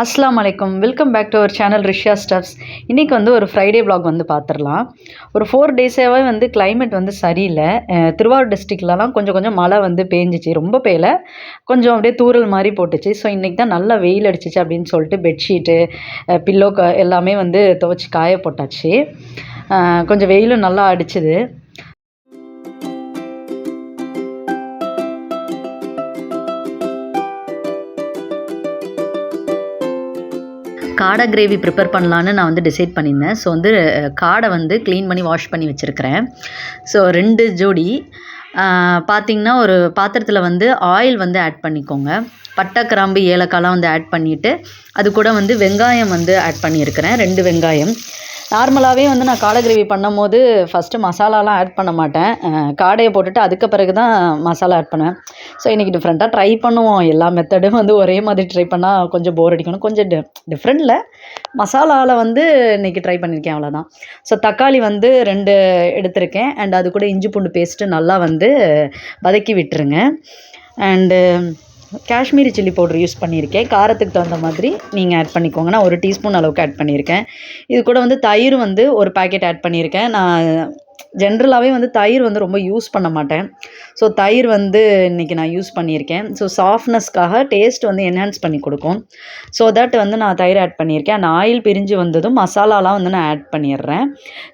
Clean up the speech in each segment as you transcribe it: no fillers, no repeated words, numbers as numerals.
அஸ்ஸலாமு அலைக்கும். Welcome back to our channel Rishya stubs. இன்றைக்கி வந்து ஒரு ஃப்ரைடே vlog வந்து பார்த்துடலாம். ஒரு 4 டேஸாகவே வந்து கிளைமேட் வந்து சரியில்லை. திருவாரூர் டிஸ்ட்ரிக்ட்லலாம் கொஞ்சம் கொஞ்சம் மழை வந்து பேஞ்சிச்சு. ரொம்ப பெய்யல, கொஞ்சம் அப்படியே தூறல் மாதிரி போட்டுச்சு. ஸோ இன்றைக்கி தான் நல்லா வெயில் அடிச்சிச்சு அப்படின்னு சொல்லிட்டு பெட்ஷீட்டு, பில்லோ எல்லாமே வந்து துவைச்சி காய போட்டாச்சு. கொஞ்சம் வெயிலும் நல்லா அடிச்சுது. காடை கிரேவி ப்ரிப்பேர் பண்ணலான்னு நான் வந்து டிசைட் பண்ணியிருந்தேன். ஸோ வந்து காடை வந்து க்ளீன் பண்ணி வாஷ் பண்ணி வச்சுருக்கிறேன். ஸோ 2 ஜோடி பார்த்திங்கன்னா, ஒரு பாத்திரத்தில் வந்து ஆயில் வந்து ஆட் பண்ணிக்கோங்க. பட்டை, கிராம்பு, ஏலக்காய்லாம் வந்து ஆட் பண்ணிவிட்டு அது கூட வந்து வெங்காயம் வந்து ஆட் பண்ணியிருக்கிறேன். 2 வெங்காயம். நார்மலாகவே வந்து நான் காடை கிரேவி பண்ணும்போது ஃபஸ்ட்டு மசாலாலாம் ஆட் பண்ண மாட்டேன். காடையை போட்டுட்டு அதுக்கு பிறகு தான் மசாலா ஆட் பண்ணுவேன். ஸோ இன்றைக்கி டிஃப்ரெண்ட்டாக ட்ரை பண்ணுவோம். எல்லா மெத்தடும் வந்து ஒரே மாதிரி ட்ரை பண்ணால் கொஞ்சம் போர் அடிக்கணும். கொஞ்சம் டிஃப்ரெண்ட்டில் மசாலாவில் வந்து இன்றைக்கி ட்ரை பண்ணியிருக்கேன், அவ்வளோதான். ஸோ தக்காளி வந்து 2 எடுத்திருக்கேன். அண்ட் அது கூட இஞ்சி பூண்டு பேஸ்ட்டு நல்லா வந்து வதக்கி விட்டுருங்க. And Kashmiri chilli powder use பண்ணியிருக்கேன். காரத்துக்கு தகுந்த மாதிரி நீங்கள் ஆட் பண்ணிக்கோங்க. நான் 1 டீஸ்பூன் அளவுக்கு ஆட் பண்ணியிருக்கேன். இது கூட வந்து தயிர் வந்து ஒரு பாக்கெட் ஆட் பண்ணியிருக்கேன். நான் ஜென்ரலாகவே வந்து தயிர் வந்து ரொம்ப யூஸ் பண்ண மாட்டேன். ஸோ தயிர் வந்து இன்றைக்கி நான் யூஸ் பண்ணியிருக்கேன். ஸோ சாஃப்ட்னஸ்க்காக டேஸ்ட் வந்து என்ஹான்ஸ் பண்ணி கொடுக்கும். ஸோ தட் வந்து நான் தயிர் ஆட் பண்ணியிருக்கேன். அந்த ஆயில் பிரிஞ்சு வந்ததும் மசாலாலாம் வந்து நான் ஆட் பண்ணிடுறேன்.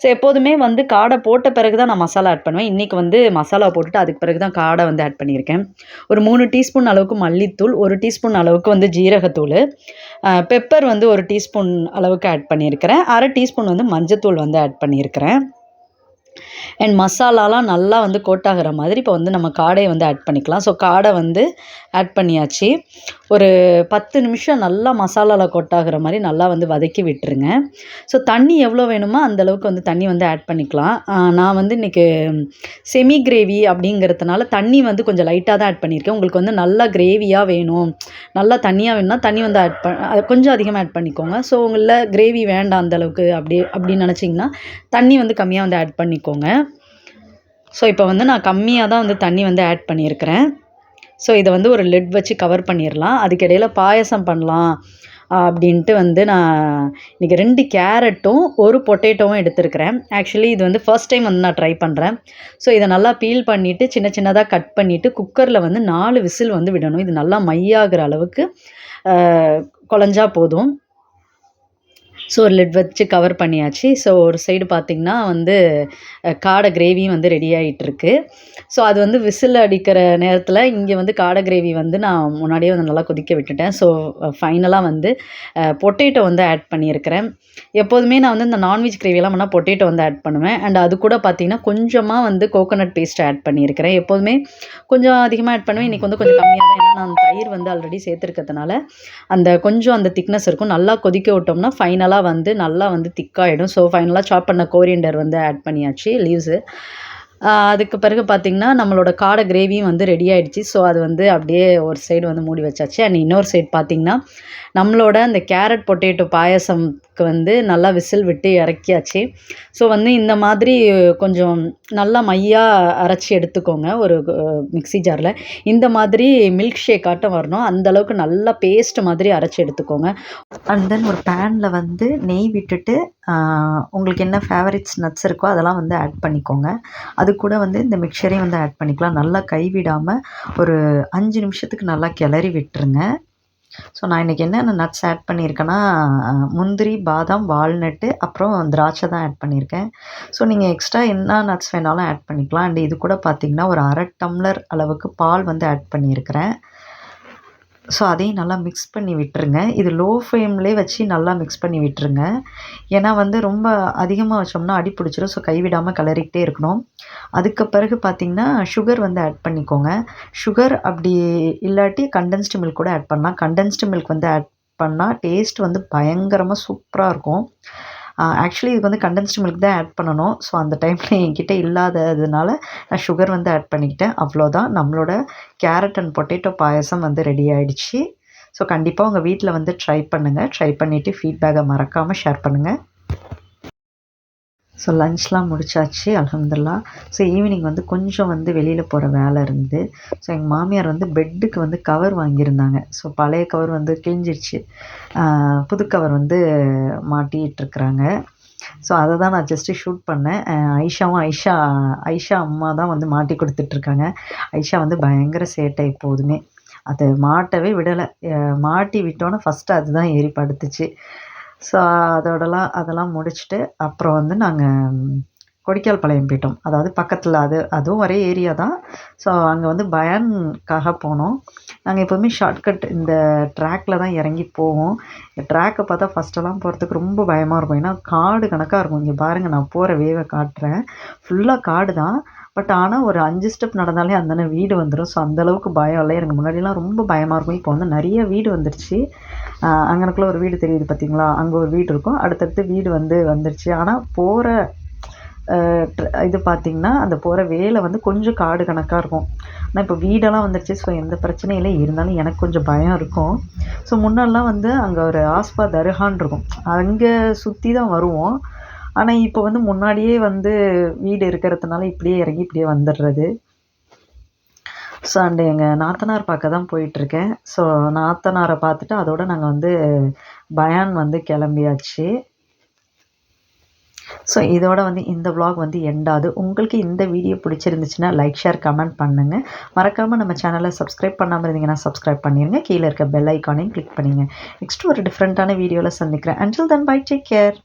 ஸோ எப்போதுமே வந்து காடை போட்ட பிறகு தான் நான் மசாலா ஆட் பண்ணுவேன். இன்றைக்கி வந்து மசாலா போட்டுட்டு அதுக்கு பிறகு தான் காடை வந்து ஆட் பண்ணியிருக்கேன். ஒரு 3 டீஸ்பூன் அளவுக்கு மல்லித்தூள், 1 டீஸ்பூன் அளவுக்கு வந்து ஜீரகத்தூள், பெப்பர் வந்து 1 டீஸ்பூன் அளவுக்கு ஆட் பண்ணியிருக்கிறேன். 1/2 டீஸ்பூன் வந்து மஞ்சத்தூள் வந்து ஆட் பண்ணியிருக்கிறேன். அண்ட் மசாலாலாம் நல்லா வந்து கோட்டாகிற மாதிரி இப்போ வந்து நம்ம காடையை வந்து ஆட் பண்ணிக்கலாம். ஸோ காடை வந்து ஆட் பண்ணியாச்சு. ஒரு 10 நிமிஷம் நல்லா மசாலாவில் கோட்டாகிற மாதிரி நல்லா வந்து வதக்கி விட்டுருங்க. ஸோ தண்ணி எவ்வளோ வேணுமோ அந்தளவுக்கு வந்து தண்ணி வந்து ஆட் பண்ணிக்கலாம். நான் வந்து இன்றைக்கி செமி கிரேவி அப்படிங்கிறதுனால தண்ணி வந்து கொஞ்சம் லைட்டாக தான் ஆட் பண்ணியிருக்கேன். உங்களுக்கு வந்து நல்லா கிரேவியாக வேணும், நல்லா தண்ணியாக வேணும்னா தண்ணி வந்து கொஞ்சம் அதிகமாக ஆட் பண்ணிக்கோங்க. ஸோ உங்களில் கிரேவி வேண்டாம் அந்தளவுக்கு அப்படின்னு நினச்சிங்கன்னா தண்ணி வந்து கம்மியாக வந்து ஆட் பண்ணிக்கோங்க. ஸோ இப்போ வந்து நான் கம்மியாக தான் வந்து தண்ணி வந்து ஆட் பண்ணியிருக்கிறேன். ஸோ இதை வந்து ஒரு லிட் வச்சு கவர் பண்ணிடலாம். அதுக்கிடையில் பாயசம் பண்ணலாம் அப்படின்ட்டு வந்து நான் இன்றைக்கி 2 கேரட்டும் 1 பொட்டேட்டோவும் எடுத்துருக்கிறேன். ஆக்சுவலி இது வந்து ஃபர்ஸ்ட் டைம் வந்து நான் ட்ரை பண்ணுறேன். ஸோ இதை நல்லா பீல் பண்ணிவிட்டு சின்ன சின்னதாக கட் பண்ணிவிட்டு குக்கரில் வந்து 4 விசில் வந்து விடணும். இது நல்லா மையாகிற அளவுக்கு குழஞ்சா போதும். ஸோ ஒரு லிட் வச்சு கவர் பண்ணியாச்சு. ஸோ ஒரு சைடு பார்த்திங்கன்னா வந்து காடை கிரேவியும் வந்து ரெடி ஆகிட்டுருக்கு. ஸோ அது வந்து விசில் அடிக்கிற நேரத்தில் இங்கே வந்து காடை கிரேவி வந்து நான் முன்னாடியே வந்து நல்லா கொதிக்க விட்டுட்டேன். ஸோ ஃபைனலாக வந்து பொட்டேட்டோ வந்து ஆட் பண்ணியிருக்கிறேன். எப்போதுமே நான் வந்து இந்த நான்வெஜ் கிரேவியெல்லாம் பண்ணால் பொட்டேட்டோ வந்து ஆட் பண்ணுவேன். அண்ட் அது கூட பார்த்திங்கன்னா கொஞ்சமாக வந்து கோகோனட் பேஸ்ட் ஆட் பண்ணியிருக்கிறேன். எப்போதுமே கொஞ்சம் அதிகமாக ஆட் பண்ணுவேன். இன்றைக்கி வந்து கொஞ்சம் கம்மியாக தான், ஏன்னா நான் தயிர் வந்து ஆல்ரெடி சேர்த்துருக்கிறதுனால அந்த கொஞ்சம் அந்த திக்னஸ் இருக்கும். நல்லா கொதிக்க விட்டோம்னா ஃபைனலாக வந்து நல்லா வந்து திக்காயிடும். ஸோ ஃபைனலாக சாப் பண்ண கோரியண்டர் வந்து ஆட் பண்ணியாச்சு, லீவ்ஸு. அதுக்கு பிறகு பார்த்திங்கன்னா நம்மளோட காடை கிரேவியும் வந்து ரெடி ஆகிடுச்சு. ஸோ அது வந்து அப்படியே ஒரு சைடு வந்து மூடி வச்சாச்சு. அண்ட் இன்னொரு சைடு பார்த்திங்கன்னா நம்மளோட அந்த கேரட் பொட்டேட்டோ பாயசம்க்கு வந்து நல்லா விசில் விட்டு இறக்கியாச்சு. ஸோ வந்து இந்த மாதிரி கொஞ்சம் நல்லா மையாக அரைச்சி எடுத்துக்கோங்க ஒரு மிக்ஸி ஜாரில். இந்த மாதிரி மில்க் ஷேக் ஆட்டம் வரணும், அந்தளவுக்கு நல்லா பேஸ்ட் மாதிரி அரைச்சி எடுத்துக்கோங்க. அண்ட் தென் ஒரு பேனில் வந்து நெய் விட்டுட்டு உங்களுக்கு என்ன ஃபேவரட்ஸ் நட்ஸ் இருக்கோ அதெல்லாம் வந்து ஆட் பண்ணிக்கோங்க. அது கூட வந்து இந்த மிக்சரையும் வந்து ஆட் பண்ணிக்கலாம். நல்லா கைவிடாமல் ஒரு 5 நிமிஷத்துக்கு நல்லா கிளறி விட்டுருங்க. ஸோ நான் இன்றைக்கி என்னென்ன நட்ஸ் ஆட் பண்ணியிருக்கேன்னா முந்திரி, பாதாம், வால்நட்டு, அப்புறம் திராட்சை தான் ஆட் பண்ணியிருக்கேன். ஸோ நீங்கள் எக்ஸ்ட்ரா என்ன நட்ஸ் வேணாலும் ஆட் பண்ணிக்கலாம். அண்ட் இது கூட பார்த்திங்கன்னா ஒரு 1/2 டம்ளர் அளவுக்கு பால் வந்து ஆட் பண்ணியிருக்கிறேன். ஸோ அதையும் நல்லா மிக்ஸ் பண்ணி விட்டுருங்க. இது லோ ஃப்ளேம்லேயே வச்சு நல்லா மிக்ஸ் பண்ணி விட்டுருங்க. ஏன்னா வந்து ரொம்ப அதிகமாக வச்சோம்னா அடி பிடிச்சிரும். ஸோ கைவிடாமல் கிளறிக்கிட்டே இருக்கணும். அதுக்கு பிறகு பார்த்திங்கன்னா சுகர் வந்து ஆட் பண்ணிக்கோங்க. சுகர் அப்படி இல்லாட்டி கண்டென்ஸ்டு மில்க் கூட ஆட் பண்ணலாம். கண்டென்ஸ்டு மில்க் வந்து ஆட் பண்ணால் டேஸ்ட் வந்து பயங்கரமாக சூப்பராக இருக்கும். ஆக்சுவலி இதுக்கு வந்து கண்டென்ஸ்டு மில்க் தான் ஆட் பண்ணணும். ஸோ அந்த டைமில் என்கிட்ட இல்லாததுனால நான் சுகர் வந்து ஆட் பண்ணிக்கிட்டேன். அவ்வளோதான், நம்மளோட கேரட் அண்ட் பொட்டேட்டோ பாயசம் வந்து ரெடி ஆகிடுச்சு. ஸோ கண்டிப்பாக உங்கள் வீட்டில் வந்து ட்ரை பண்ணுங்கள். ட்ரை பண்ணிவிட்டு ஃபீட்பேக்கை மறக்காமல் ஷேர் பண்ணுங்கள். ஸோ லன்ச்லாம் முடிச்சாச்சு அல்ஹம்துலில்லாஹ். ஸோ ஈவினிங் வந்து கொஞ்சம் வந்து வெளியில் போகிற வேலை இருந்தது. ஸோ எங்கள் மாமியார் வந்து பெட்டுக்கு வந்து கவர் வாங்கியிருந்தாங்க. ஸோ பழைய கவர் வந்து கிழிஞ்சிடுச்சு. புது கவர் வந்து மாட்டிகிட்ருக்குறாங்க. ஸோ அதை தான் நான் ஜஸ்ட்டு ஷூட் பண்ணேன். ஐஷா அம்மா தான் வந்து மாட்டி கொடுத்துட்ருக்காங்க. ஐஷா வந்து பயங்கர சேட்டை எப்போதுமே. அதை மாட்டவே விடலை. மாட்டி விட்டோன்னே ஃபஸ்ட்டு அதுதான் ஏறி படுத்துச்சு. ஸோ அதெல்லாம் முடிச்சுட்டு அப்புறம் வந்து நாங்கள் கொடிக்கால்பாளையம் போயிட்டோம். அதாவது பக்கத்தில் அதுவும் ஒரே ஏரியா தான். ஸோ அங்கே வந்து பயான்காக போனோம். நாங்கள் எப்போதுமே ஷார்ட்கட் இந்த ட்ராக்கில் தான் இறங்கி போவோம். இந்த ட்ராக்கை பார்த்தா ஃபஸ்ட்டெல்லாம் போகிறதுக்கு ரொம்ப பயமாக இருக்கும். ஏன்னா காடு கணக்காக இருக்கும். இங்கே பாருங்கள், நான் போகிற வேவை காட்டுறேன். ஃபுல்லாக காடு தான். பட் ஆனால் ஒரு 5 ஸ்டெப் நடந்தாலே அந்தானே வீடு வந்துடும். ஸோ அந்தளவுக்கு பயம் இல்லை. எனக்கு முன்னாடிலாம் ரொம்ப பயமாக இருக்கும். இப்போ வந்து நிறைய வீடு வந்துருச்சு. அங்கனக்குள்ளே ஒரு வீடு தெரியுது பார்த்தீங்களா? அங்கே ஒரு வீடு இருக்கும். அடுத்தடுத்து வீடு வந்துருச்சு. ஆனால் போகிற இது பார்த்திங்கன்னா அந்த போகிற வேலை வந்து கொஞ்சம் காடு கணக்காக இருக்கும். ஆனால் இப்போ வீடெல்லாம் வந்துருச்சு. ஸோ எந்த பிரச்சனையும் இல்லை. இருந்தாலும் எனக்கு கொஞ்சம் பயம் இருக்கும். ஸோ முன்னாடிலாம் வந்து அங்கே ஒரு ஆஸ்பா தர்கான்னு இருக்கும். அங்கே சுற்றி தான் வருவோம். ஆனால் இப்போ வந்து முன்னாடியே வந்து வீடு இருக்கிறதுனால இப்படியே இறங்கி இப்படியே வந்துடுறது. ஸோ எங்கள் நாத்தனார் பார்க்க தான் போயிட்டுருக்கேன். ஸோ நாத்தனாரை பார்த்துட்டு அதோடு நாங்கள் வந்து பயான் வந்து கிளம்பியாச்சு. ஸோ இதோட வந்து இந்த விலாக் வந்து எண்ட் ஆகுது. உங்களுக்கு இந்த வீடியோ பிடிச்சிருந்துச்சுன்னா லைக், ஷேர், கமெண்ட் பண்ணுங்கள். மறக்காமல் நம்ம சேனலை சப்ஸ்கிரைப் பண்ணாமல் இருந்தீங்கன்னா சப்ஸ்கிரைப் பண்ணிடுங்க. கீழே இருக்க பெல் ஐக்கானையும் கிளிக் பண்ணிங்க. நெக்ஸ்ட் ஒரு டிஃப்ரெண்ட்டான வீடியோவில் சந்திக்கிறேன். Until then bye, take care.